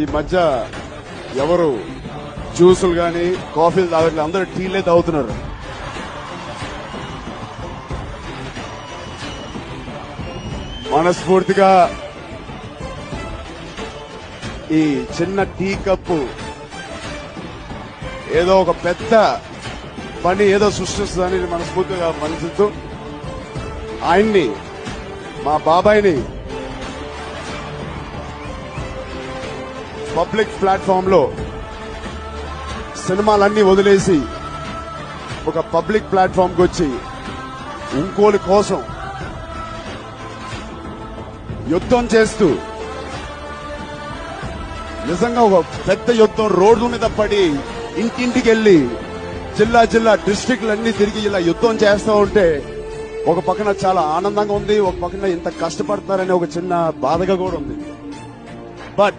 ఈ మధ్య ఎవరు జ్యూసులు గాని కాఫీలు తాగట్లేదు, అందరూ టీలే తాగుతున్నారు. మనస్ఫూర్తిగా ఈ చిన్న టీ కప్పు ఏదో ఒక పెద్ద పని ఏదో సృష్టిస్తుందని మనస్ఫూర్తిగా మనసుతో ఆయన్ని, మా బాబాయిని పబ్లిక్ ప్లాట్ఫామ్ లో సినిమాలన్నీ వదిలేసి ఒక పబ్లిక్ ప్లాట్ఫామ్ కి వచ్చి ఇంకోలి కోసం యుద్ధం చేస్తూ నిజంగా ఒక పెద్ద యుద్ధం రోడ్ల మీద పడి ఇంటింటికి వెళ్లి జిల్లా డిస్ట్రిక్ట్లన్నీ తిరిగి ఇలా యుద్ధం చేస్తూ ఉంటే ఒక పక్కన చాలా ఆనందంగా ఉంది, ఒక పక్కన ఇంత కష్టపడతారని ఒక చిన్న బాధగా కూడా ఉంది. బట్